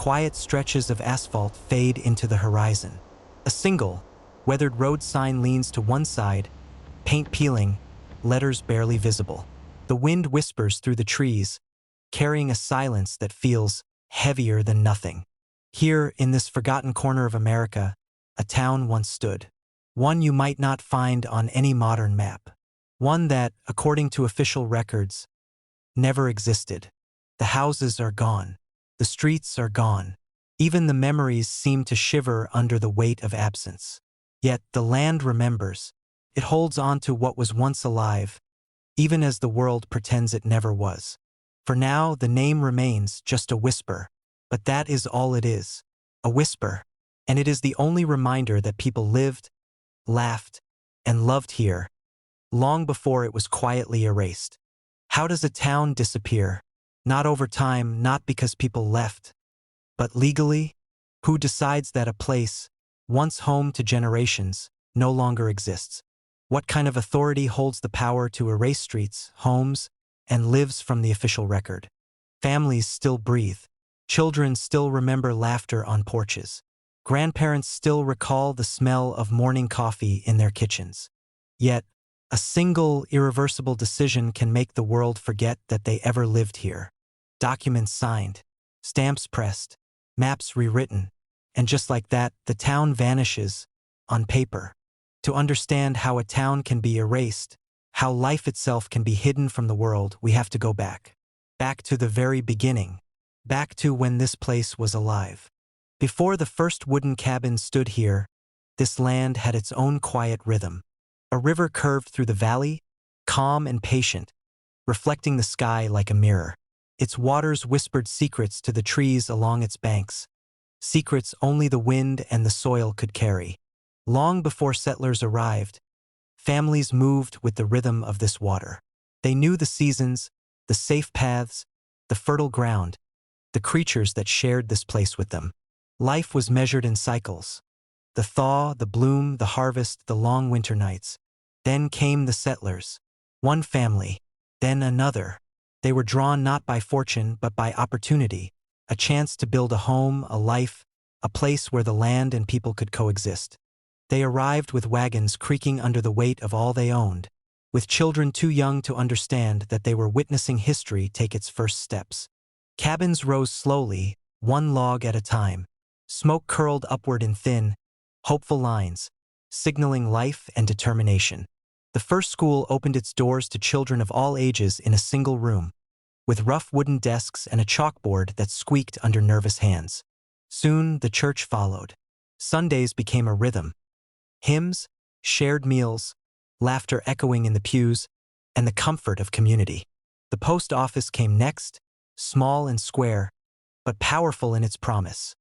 quiet stretches of asphalt fade into the horizon. A single, weathered road sign leans to one side, paint peeling, letters barely visible. The wind whispers through the trees, carrying a silence that feels heavier than nothing. Here, in this forgotten corner of America, a town once stood. One you might not find on any modern map. One that, according to official records, never existed. The houses are gone. The streets are gone. Even the memories seem to shiver under the weight of absence. Yet the land remembers. It holds on to what was once alive, even as the world pretends it never was. For now, the name remains just a whisper. But that is all it is. A whisper. And it is the only reminder that people lived, laughed, and loved here, long before it was quietly erased. How does a town disappear? Not over time, not because people left, but legally? Who decides that a place, once home to generations, no longer exists? What kind of authority holds the power to erase streets, homes, and lives from the official record? Families still breathe. Children still remember laughter on porches. Grandparents still recall the smell of morning coffee in their kitchens. Yet, a single irreversible decision can make the world forget that they ever lived here. Documents signed, stamps pressed, maps rewritten, and just like that, the town vanishes on paper. To understand how a town can be erased, how life itself can be hidden from the world, we have to go back. Back to the very beginning. Back to when this place was alive. Before the first wooden cabins stood here, this land had its own quiet rhythm. A river curved through the valley, calm and patient, reflecting the sky like a mirror. Its waters whispered secrets to the trees along its banks, secrets only the wind and the soil could carry. Long before settlers arrived, families moved with the rhythm of this water. They knew the seasons, the safe paths, the fertile ground, the creatures that shared this place with them. Life was measured in cycles. The thaw, the bloom, the harvest, the long winter nights. Then came the settlers. One family, then another. They were drawn not by fortune but by opportunity, a chance to build a home, a life, a place where the land and people could coexist. They arrived with wagons creaking under the weight of all they owned, with children too young to understand that they were witnessing history take its first steps. Cabins rose slowly, one log at a time. Smoke curled upward in thin, hopeful lines, signaling life and determination. The first school opened its doors to children of all ages in a single room, with rough wooden desks and a chalkboard that squeaked under nervous hands. Soon, the church followed. Sundays became a rhythm. Hymns, shared meals, laughter echoing in the pews, and the comfort of community. The post office came next, small and square, but powerful in its promise.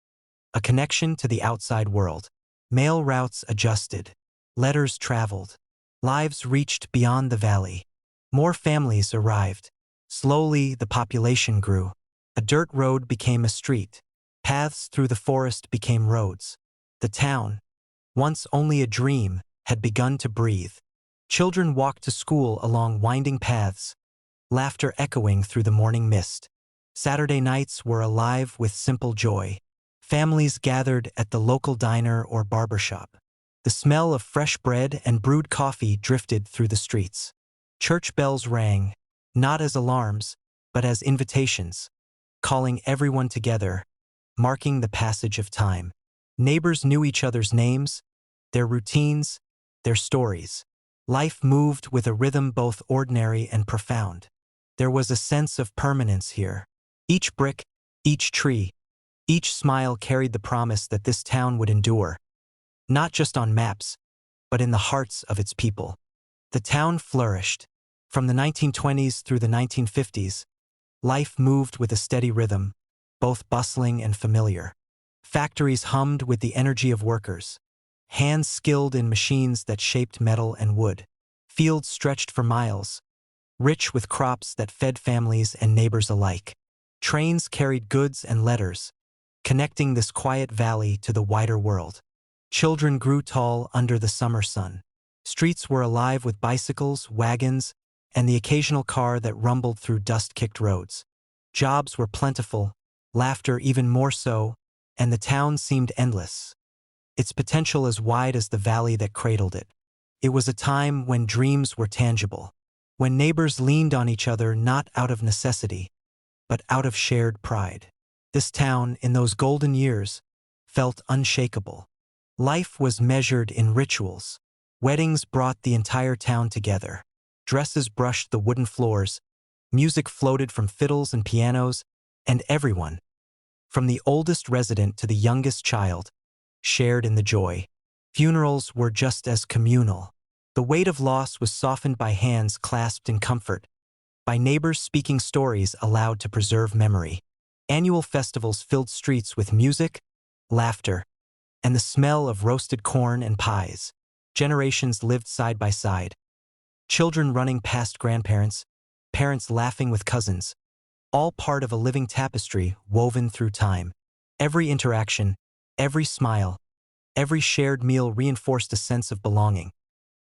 A connection to the outside world. Mail routes adjusted. Letters traveled. Lives reached beyond the valley. More families arrived. Slowly, the population grew. A dirt road became a street. Paths through the forest became roads. The town, once only a dream, had begun to breathe. Children walked to school along winding paths, laughter echoing through the morning mist. Saturday nights were alive with simple joy. Families gathered at the local diner or barbershop. The smell of fresh bread and brewed coffee drifted through the streets. Church bells rang, not as alarms, but as invitations, calling everyone together, marking the passage of time. Neighbors knew each other's names, their routines, their stories. Life moved with a rhythm both ordinary and profound. There was a sense of permanence here. Each brick, each tree, each smile carried the promise that this town would endure, not just on maps, but in the hearts of its people. The town flourished. From the 1920s through the 1950s, life moved with a steady rhythm, both bustling and familiar. Factories hummed with the energy of workers, hands skilled in machines that shaped metal and wood. Fields stretched for miles, rich with crops that fed families and neighbors alike. Trains carried goods and letters, connecting this quiet valley to the wider world. Children grew tall under the summer sun. Streets were alive with bicycles, wagons, and the occasional car that rumbled through dust-kicked roads. Jobs were plentiful, laughter even more so, and the town seemed endless, its potential as wide as the valley that cradled it. It was a time when dreams were tangible, when neighbors leaned on each other not out of necessity, but out of shared pride. This town, in those golden years, felt unshakable. Life was measured in rituals. Weddings brought the entire town together. Dresses brushed the wooden floors, music floated from fiddles and pianos, and everyone, from the oldest resident to the youngest child, shared in the joy. Funerals were just as communal. The weight of loss was softened by hands clasped in comfort, by neighbors speaking stories aloud to preserve memory. Annual festivals filled streets with music, laughter, and the smell of roasted corn and pies. Generations lived side by side. Children running past grandparents, parents laughing with cousins, all part of a living tapestry woven through time. Every interaction, every smile, every shared meal reinforced a sense of belonging,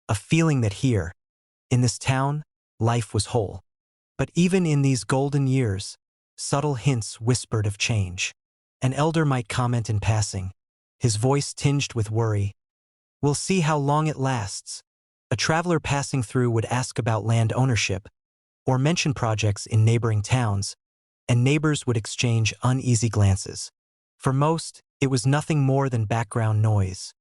a feeling that here, in this town, life was whole. But even in these golden years, subtle hints whispered of change. An elder might comment in passing, his voice tinged with worry, "We'll see how long it lasts." A traveler passing through would ask about land ownership, or mention projects in neighboring towns, and neighbors would exchange uneasy glances. For most, it was nothing more than background noise.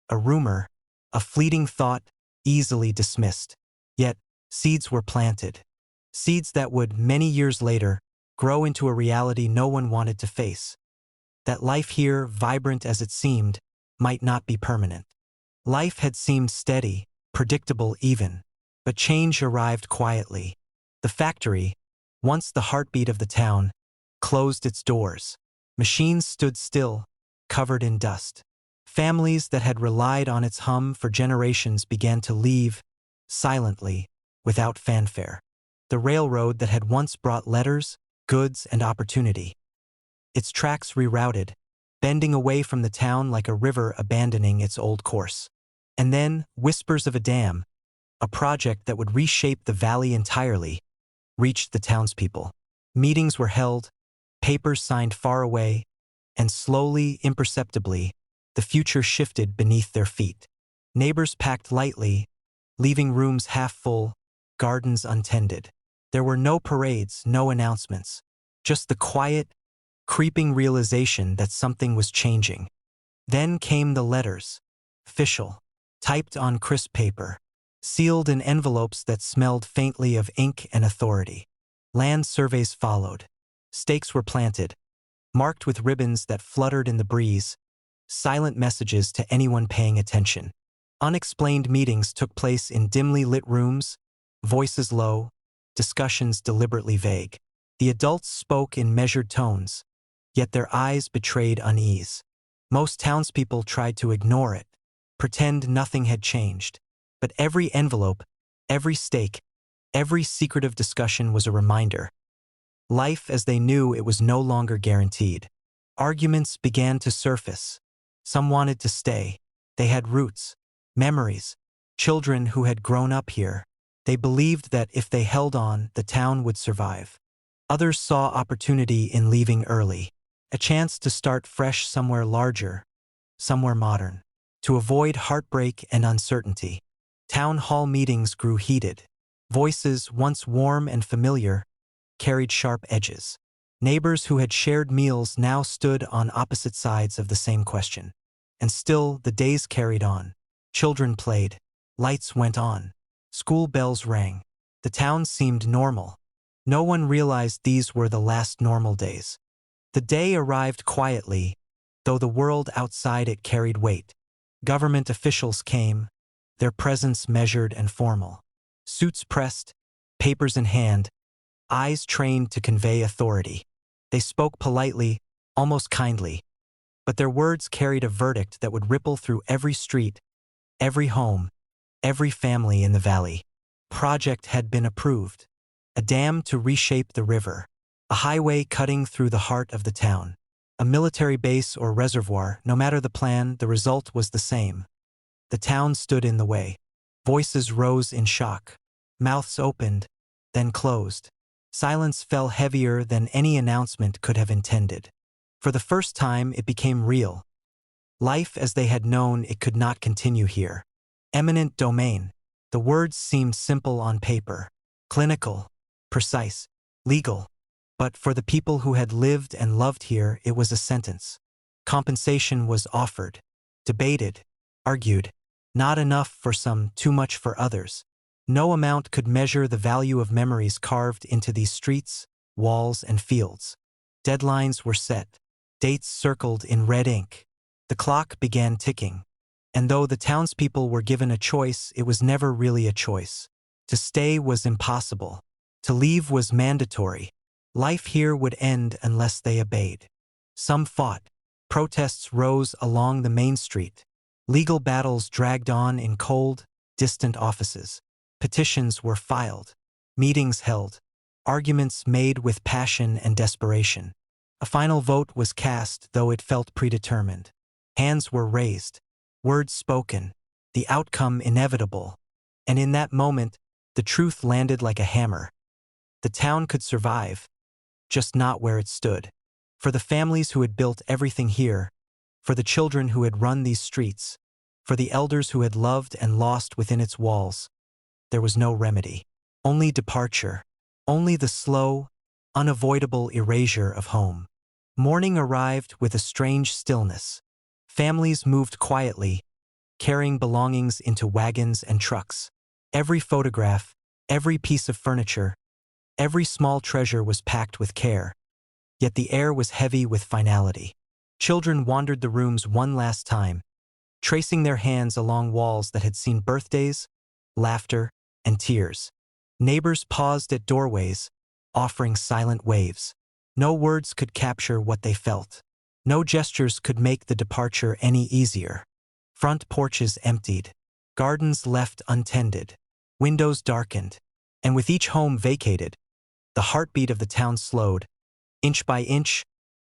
A rumor, a fleeting thought, easily dismissed. Yet, seeds were planted. Seeds that would, many years later, grow into a reality no one wanted to face. That life here, vibrant as it seemed, might not be permanent. Life had seemed steady, predictable even, but change arrived quietly. The factory, once the heartbeat of the town, closed its doors. Machines stood still, covered in dust. Families that had relied on its hum for generations began to leave, silently, without fanfare. The railroad that had once brought letters, goods, and opportunity. Its tracks rerouted, bending away from the town like a river abandoning its old course. And then, whispers of a dam, a project that would reshape the valley entirely, reached the townspeople. Meetings were held, papers signed far away, and slowly, imperceptibly, the future shifted beneath their feet. Neighbors packed lightly, leaving rooms half full, gardens untended. There were no parades, no announcements, just the quiet, creeping realization that something was changing. Then came the letters, official, typed on crisp paper, sealed in envelopes that smelled faintly of ink and authority. Land surveys followed. Stakes were planted, marked with ribbons that fluttered in the breeze, silent messages to anyone paying attention. Unexplained meetings took place in dimly lit rooms, voices low, discussions deliberately vague. The adults spoke in measured tones, yet their eyes betrayed unease. Most townspeople tried to ignore it, pretend nothing had changed. But every envelope, every stake, every secretive discussion was a reminder. Life as they knew it was no longer guaranteed. Arguments began to surface. Some wanted to stay. They had roots, memories, children who had grown up here. They believed that if they held on, the town would survive. Others saw opportunity in leaving early, a chance to start fresh somewhere larger, somewhere modern, to avoid heartbreak and uncertainty. Town hall meetings grew heated. Voices, once warm and familiar, carried sharp edges. Neighbors who had shared meals now stood on opposite sides of the same question. And still, the days carried on. Children played. Lights went on. School bells rang. The town seemed normal. No one realized these were the last normal days. The day arrived quietly, though the world outside it carried weight. Government officials came, their presence measured and formal. Suits pressed, papers in hand, eyes trained to convey authority. They spoke politely, almost kindly, but their words carried a verdict that would ripple through every street, every home, every family in the valley. Project had been approved. A dam to reshape the river. A highway cutting through the heart of the town. A military base or reservoir, no matter the plan, the result was the same. The town stood in the way. Voices rose in shock. Mouths opened, then closed. Silence fell heavier than any announcement could have intended. For the first time, it became real. Life as they had known it could not continue here. Eminent domain. The words seemed simple on paper. Clinical, precise, legal. But for the people who had lived and loved here, it was a sentence. Compensation was offered, debated, argued. Not enough for some, too much for others. No amount could measure the value of memories carved into these streets, walls, and fields. Deadlines were set, dates circled in red ink. The clock began ticking. And though the townspeople were given a choice, it was never really a choice. To stay was impossible. To leave was mandatory. Life here would end unless they obeyed. Some fought. Protests rose along the main street. Legal battles dragged on in cold, distant offices. Petitions were filed. Meetings held. Arguments made with passion and desperation. A final vote was cast, though it felt predetermined. Hands were raised. Words spoken. The outcome inevitable. And in that moment, the truth landed like a hammer. The town could survive, just not where it stood. For the families who had built everything here, for the children who had run these streets, for the elders who had loved and lost within its walls, there was no remedy. Only departure. Only the slow, unavoidable erasure of home. Morning arrived with a strange stillness. Families moved quietly, carrying belongings into wagons and trucks. Every photograph, every piece of furniture, every small treasure was packed with care. Yet the air was heavy with finality. Children wandered the rooms one last time, tracing their hands along walls that had seen birthdays, laughter, and tears. Neighbors paused at doorways, offering silent waves. No words could capture what they felt. No gestures could make the departure any easier. Front porches emptied, gardens left untended, windows darkened, and with each home vacated, the heartbeat of the town slowed, inch by inch,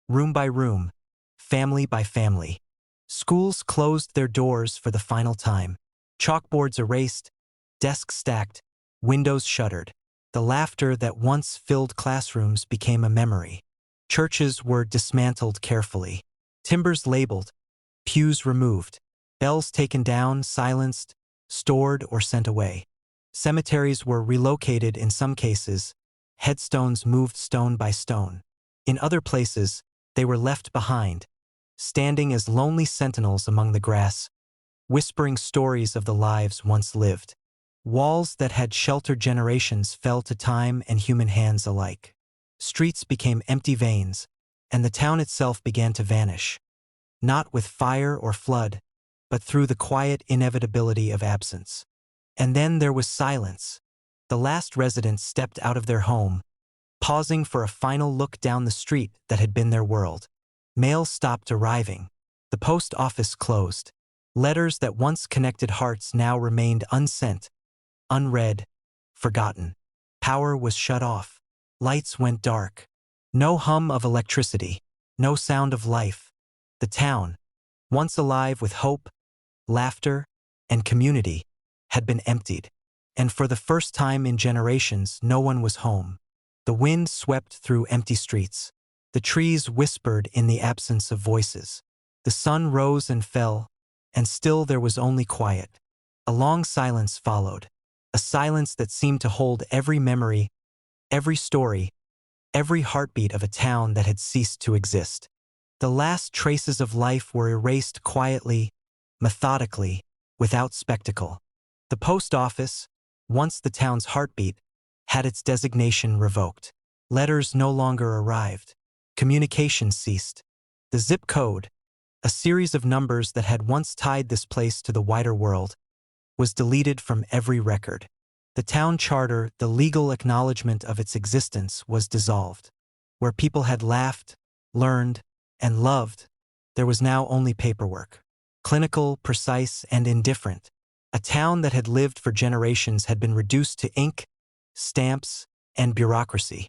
room by room, family by family. Schools closed their doors for the final time. Chalkboards erased, desks stacked, windows shuttered. The laughter that once filled classrooms became a memory. Churches were dismantled carefully. Timbers labeled, pews removed, bells taken down, silenced, stored, or sent away. Cemeteries were relocated in some cases, headstones moved stone by stone. In other places, they were left behind, standing as lonely sentinels among the grass, whispering stories of the lives once lived. Walls that had sheltered generations fell to time and human hands alike. Streets became empty veins, and the town itself began to vanish. Not with fire or flood, but through the quiet inevitability of absence. And then there was silence. The last residents stepped out of their home, pausing for a final look down the street that had been their world. Mail stopped arriving. The post office closed. Letters that once connected hearts now remained unsent, unread, forgotten. Power was shut off. Lights went dark. No hum of electricity. No sound of life. The town, once alive with hope, laughter, and community, had been emptied. And for the first time in generations, no one was home. The wind swept through empty streets. The trees whispered in the absence of voices. The sun rose and fell, and still there was only quiet. A long silence followed. A silence that seemed to hold every memory, every story, every heartbeat of a town that had ceased to exist. The last traces of life were erased quietly, methodically, without spectacle. The post office, once the town's heartbeat, had its designation revoked. Letters no longer arrived. Communication ceased. The zip code, a series of numbers that had once tied this place to the wider world, was deleted from every record. The town charter, the legal acknowledgement of its existence, was dissolved. Where people had laughed, learned, and loved, there was now only paperwork. Clinical, precise, and indifferent. A town that had lived for generations had been reduced to ink, stamps, and bureaucracy.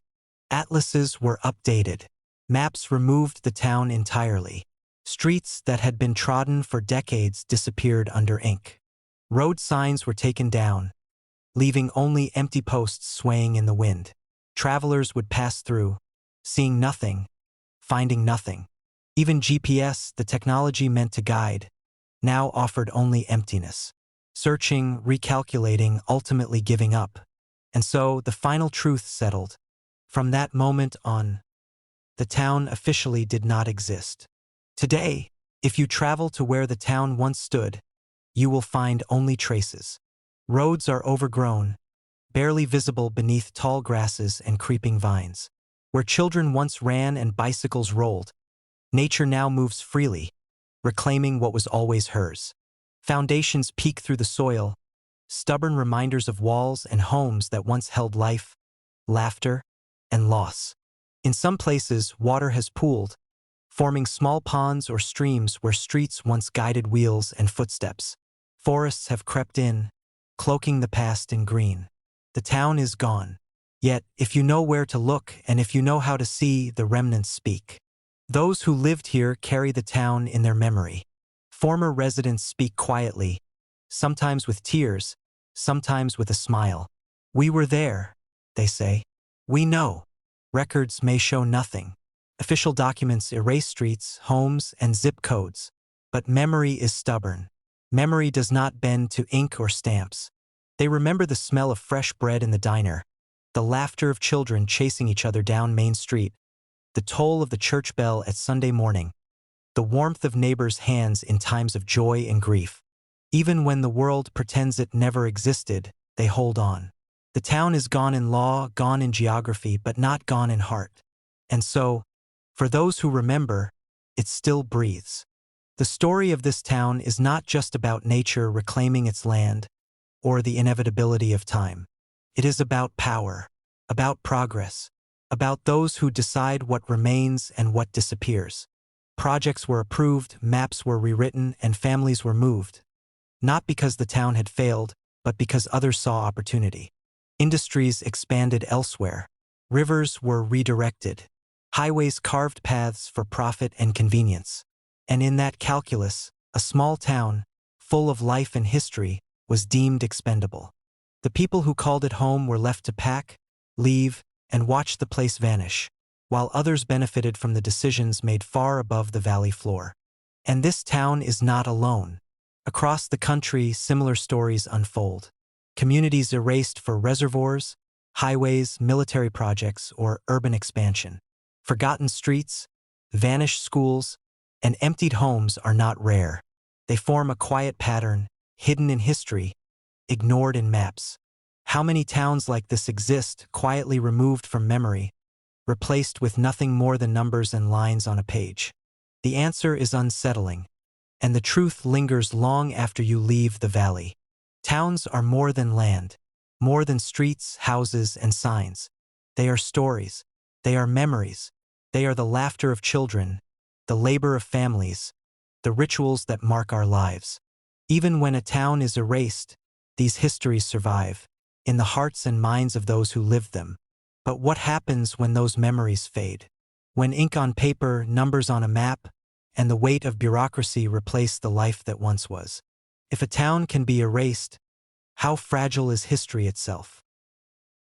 Atlases were updated. Maps removed the town entirely. Streets that had been trodden for decades disappeared under ink. Road signs were taken down, leaving only empty posts swaying in the wind. Travelers would pass through, seeing nothing, finding nothing. Even GPS, the technology meant to guide, now offered only emptiness. Searching, recalculating, ultimately giving up. And so the final truth settled. From that moment on, the town officially did not exist. Today, if you travel to where the town once stood, you will find only traces. Roads are overgrown, barely visible beneath tall grasses and creeping vines. Where children once ran and bicycles rolled, nature now moves freely, reclaiming what was always hers. Foundations peek through the soil, stubborn reminders of walls and homes that once held life, laughter, and loss. In some places, water has pooled, forming small ponds or streams where streets once guided wheels and footsteps. Forests have crept in, cloaking the past in green. The town is gone. Yet, if you know where to look and if you know how to see, the remnants speak. Those who lived here carry the town in their memory. Former residents speak quietly, sometimes with tears, sometimes with a smile. We were there, they say. We know. Records may show nothing. Official documents erase streets, homes, and zip codes. But memory is stubborn. Memory does not bend to ink or stamps. They remember the smell of fresh bread in the diner, the laughter of children chasing each other down Main Street, the toll of the church bell at Sunday morning, the warmth of neighbors' hands in times of joy and grief. Even when the world pretends it never existed, they hold on. The town is gone in law, gone in geography, but not gone in heart. And so, for those who remember, it still breathes. The story of this town is not just about nature reclaiming its land or the inevitability of time. It is about power, about progress, about those who decide what remains and what disappears. Projects were approved, maps were rewritten, and families were moved. Not because the town had failed, but because others saw opportunity. Industries expanded elsewhere. Rivers were redirected. Highways carved paths for profit and convenience. And in that calculus, a small town, full of life and history, was deemed expendable. The people who called it home were left to pack, leave, and watch the place vanish, while others benefited from the decisions made far above the valley floor. And this town is not alone. Across the country, similar stories unfold. Communities erased for reservoirs, highways, military projects, or urban expansion. Forgotten streets, vanished schools, and emptied homes are not rare. They form a quiet pattern, hidden in history, ignored in maps. How many towns like this exist, quietly removed from memory, replaced with nothing more than numbers and lines on a page? The answer is unsettling, and the truth lingers long after you leave the valley. Towns are more than land, more than streets, houses, and signs. They are stories. They are memories. They are the laughter of children, the labor of families, the rituals that mark our lives. Even when a town is erased, these histories survive, in the hearts and minds of those who lived them. But what happens when those memories fade? When ink on paper, numbers on a map, and the weight of bureaucracy replace the life that once was? If a town can be erased, how fragile is history itself?